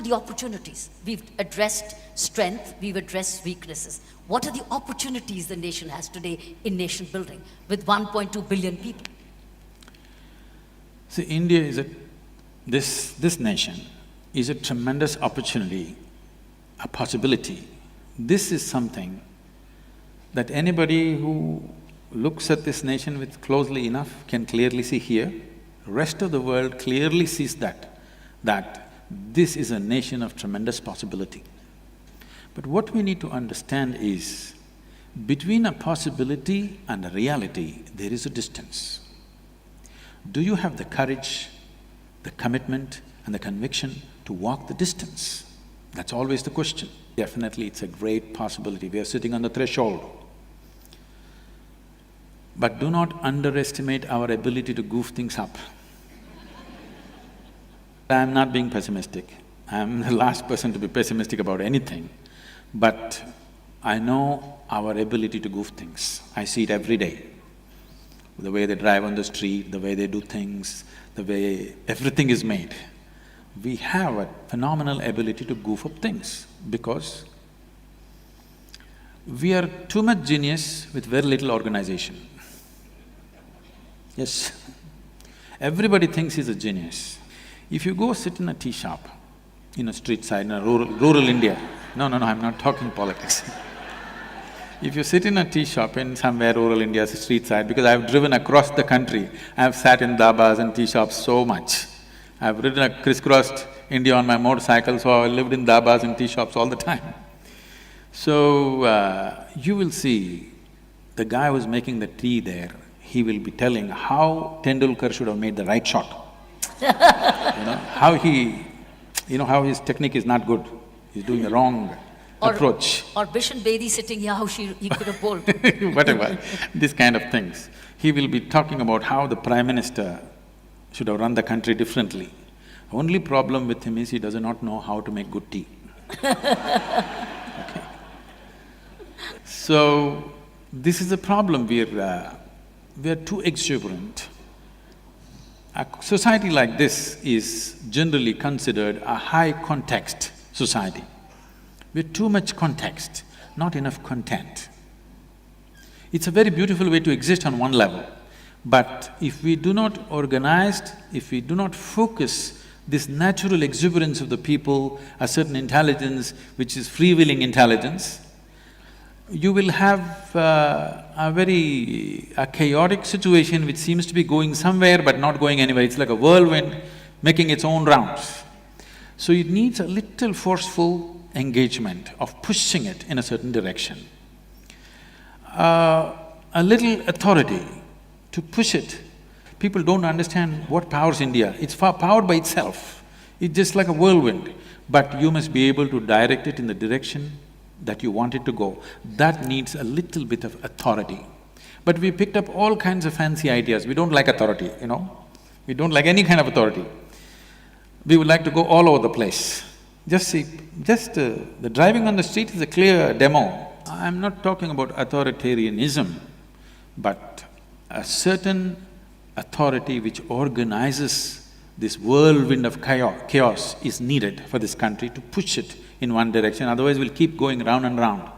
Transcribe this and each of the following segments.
the opportunities? We've addressed strength, we've addressed weaknesses. What are the opportunities the nation has today in nation building with 1.2 billion people? See, India is this nation is a tremendous opportunity, a possibility. This is something that anybody who looks at this nation with closely enough can clearly see here. Rest of the world clearly sees that this is a nation of tremendous possibility. But what we need to understand is, between a possibility and a reality, there is a distance. Do you have the courage, the commitment and the conviction to walk the distance? That's always the question. Definitely it's a great possibility, we are sitting on the threshold. But do not underestimate our ability to goof things up. I'm not being pessimistic, I'm the last person to be pessimistic about anything, but I know our ability to goof things. I see it every day. The way they drive on the street, the way they do things, the way everything is made. We have a phenomenal ability to goof up things because we are too much genius with very little organization. Yes, everybody thinks he's a genius. If you go sit in a tea shop, in a street side, in a rural India, no, I'm not talking politics. If you sit in a tea shop in somewhere rural India, street side, because I've driven across the country, I've sat in dabas and tea shops so much. I've crisscrossed India on my motorcycle, so I lived in dabas and tea shops all the time. So, you will see the guy who's making the tea there, he will be telling how Tendulkar should have made the right shot. How how his technique is not good, he's doing the wrong approach. Or Kiran Bedi sitting here, how he could have bowled. Whatever, these kind of things. He will be talking about how the Prime Minister should have run the country differently. Only problem with him is he does not know how to make good tea. Okay. So, this is a problem, we're too exuberant. A society like this is generally considered a high-context society. We're too much context, not enough content. It's a very beautiful way to exist on one level, but if we do not organize, if we do not focus this natural exuberance of the people, a certain intelligence which is free-willing intelligence, you will have a chaotic situation which seems to be going somewhere but not going anywhere. It's like a whirlwind making its own rounds. So it needs a little forceful engagement of pushing it in a certain direction. A little authority to push it. People don't understand what powers India. It's powered by itself. It's just like a whirlwind, but you must be able to direct it in the direction that you want it to go. That needs a little bit of authority. But we picked up all kinds of fancy ideas. We don't like authority, we don't like any kind of authority. We would like to go all over the place. Just see, the driving on the street is a clear demo. I'm not talking about authoritarianism, but a certain authority which organizes this whirlwind of chaos is needed for this country to push it in one direction, otherwise we'll keep going round and round.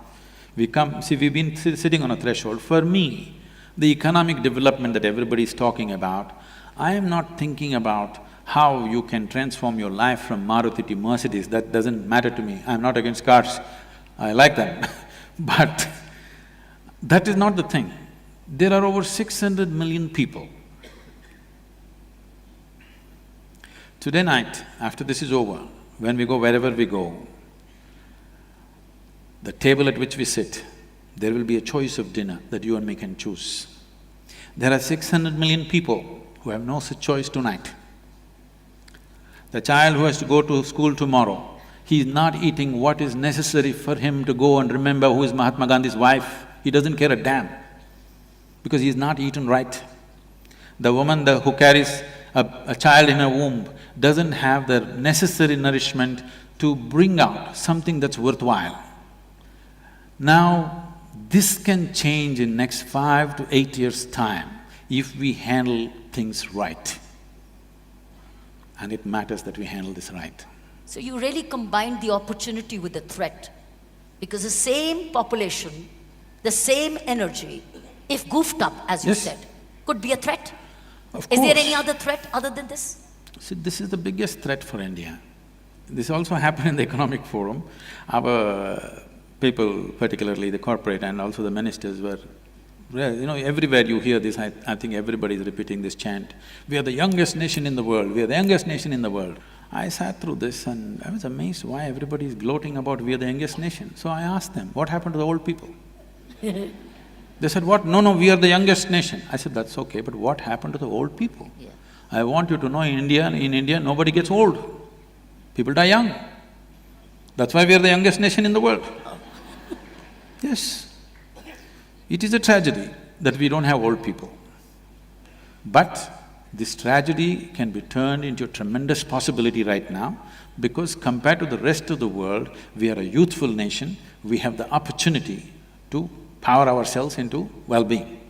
We've been sitting on a threshold. For me, the economic development that everybody is talking about, I am not thinking about how you can transform your life from Maruti to Mercedes, that doesn't matter to me. I'm not against cars, I like them but that is not the thing. There are over 600 million people. Today night, after this is over, when we go wherever we go, the table at which we sit, there will be a choice of dinner that you and me can choose. There are 600 million people who have no such choice tonight. The child who has to go to school tomorrow, he is not eating what is necessary for him to go and remember who is Mahatma Gandhi's wife. He doesn't care a damn, because he is not eaten right. The woman who carries a child in her womb doesn't have the necessary nourishment to bring out something that's worthwhile. Now, this can change in next 5 to 8 years' time if we handle things right. And it matters that we handle this right. So you really combined the opportunity with the threat. Because the same population, the same energy, if goofed up, as you Yes. said, could be a threat. Of Is there course. any other threat other than this? See, this is the biggest threat for India. This also happened in the economic forum. Our people, particularly the corporate and also the ministers were… everywhere you hear this, I think everybody is repeating this chant, "We are the youngest nation in the world, we are the youngest nation in the world." I sat through this and I was amazed why everybody is gloating about we are the youngest nation. So I asked them, what happened to the old people? They said, what? No, we are the youngest nation. I said, that's okay, but what happened to the old people? Yeah. I want you to know in India, nobody gets old. People die young. That's why we are the youngest nation in the world. Yes. It is a tragedy that we don't have old people. But this tragedy can be turned into a tremendous possibility right now because compared to the rest of the world, we are a youthful nation, we have the opportunity to power ourselves into well-being.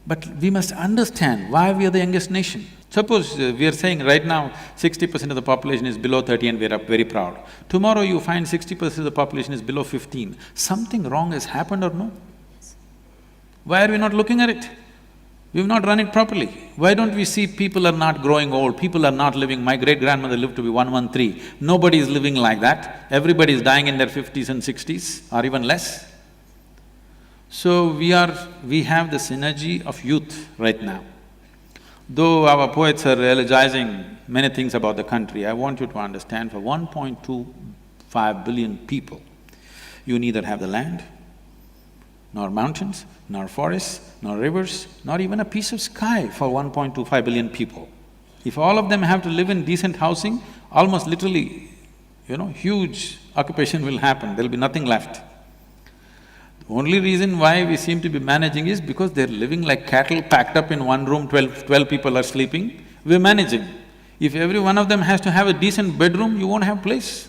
But we must understand why we are the youngest nation. Suppose we are saying right now 60% of the population is below 30 and we are very proud. Tomorrow you find 60% of the population is below 15. Something wrong has happened or no? Why are we not looking at it? We've not run it properly. Why don't we see people are not growing old, people are not living… My great-grandmother lived to be 113. Nobody is living like that. Everybody is dying in their 50s and 60s or even less. So we have the synergy of youth right now. Though our poets are eulogizing many things about the country, I want you to understand for 1.25 billion people, you neither have the land, nor mountains, nor forests, nor rivers, nor even a piece of sky for 1.25 billion people. If all of them have to live in decent housing, almost literally, huge occupation will happen, there'll be nothing left. The only reason why we seem to be managing is because they're living like cattle packed up in one room, 12 people are sleeping, we're managing. If every one of them has to have a decent bedroom, you won't have place.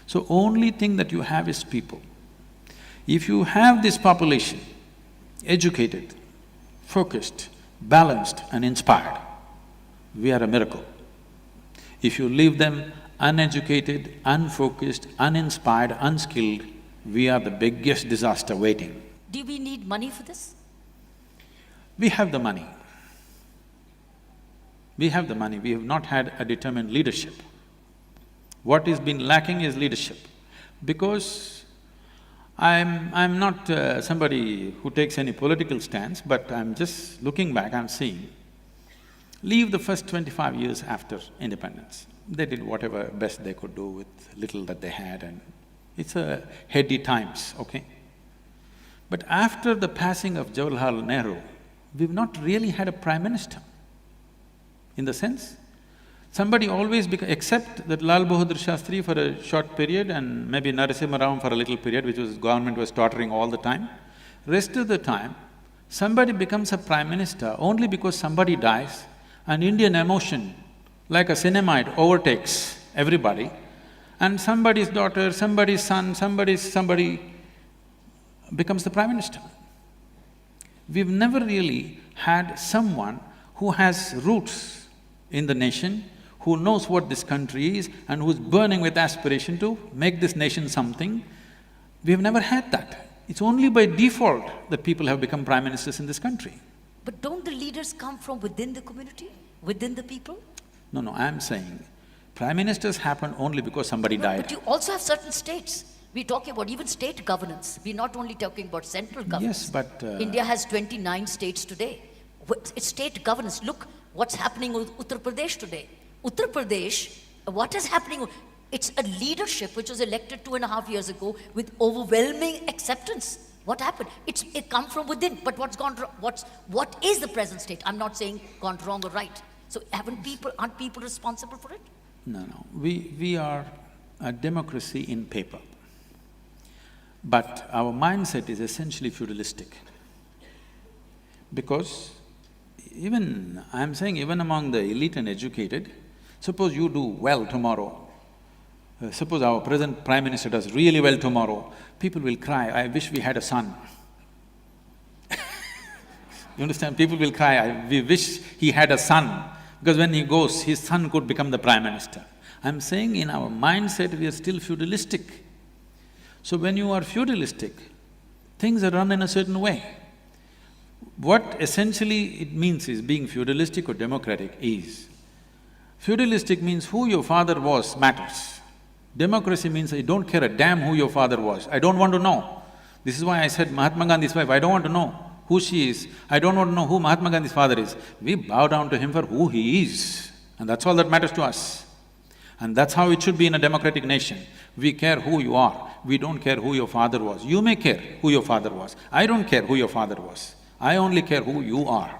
So only thing that you have is people. If you have this population educated, focused, balanced and inspired, we are a miracle. If you leave them uneducated, unfocused, uninspired, unskilled, we are the biggest disaster waiting. Do we need money for this? We have the money. We have the money, we have not had a determined leadership. What is been lacking is leadership. Because I'm not somebody who takes any political stance, but I'm just looking back, I'm seeing, leave the first 25 years after independence. They did whatever best they could do with little that they had and it's a heady times, okay? But after the passing of Jawaharlal Nehru, we've not really had a prime minister. In the sense, somebody always except that Lal Bahadur Shastri for a short period and maybe Narasimha Rao for a little period, which was… government was tottering all the time. Rest of the time, somebody becomes a prime minister only because somebody dies and Indian emotion, like a cinemite, overtakes everybody and somebody's daughter, somebody's son, somebody becomes the prime minister. We've never really had someone who has roots in the nation, who knows what this country is and who's burning with aspiration to make this nation something. We've never had that. It's only by default that people have become prime ministers in this country. But don't the leaders come from within the community, within the people? No, I'm saying prime ministers happen only because somebody died. But you also have certain states. We're talking about even state governance. We're not only talking about central governance. Yes, but… India has 29 states today. It's state governance. Look what's happening with Uttar Pradesh today. Uttar Pradesh, what is happening? It's a leadership which was elected 2.5 years ago with overwhelming acceptance. What happened? It come from within, but what's gone wrong? What is the present state? I'm not saying gone wrong or right. So aren't people responsible for it? No, we are a democracy in paper. But our mindset is essentially feudalistic. Because I'm saying even among the elite and educated, suppose you do well tomorrow, suppose our present Prime Minister does really well tomorrow, people will cry, I wish we had a son. You understand? People will cry, we wish he had a son, because when he goes, his son could become the Prime Minister. I'm saying in our mindset we are still feudalistic. So when you are feudalistic, things are run in a certain way. What essentially it means is being feudalistic or democratic is, feudalistic means who your father was matters. Democracy means I don't care a damn who your father was, I don't want to know. This is why I said Mahatma Gandhi's wife, I don't want to know who she is, I don't want to know who Mahatma Gandhi's father is. We bow down to him for who he is, and that's all that matters to us. And that's how it should be in a democratic nation. We care who you are, we don't care who your father was. You may care who your father was, I don't care who your father was. I only care who you are.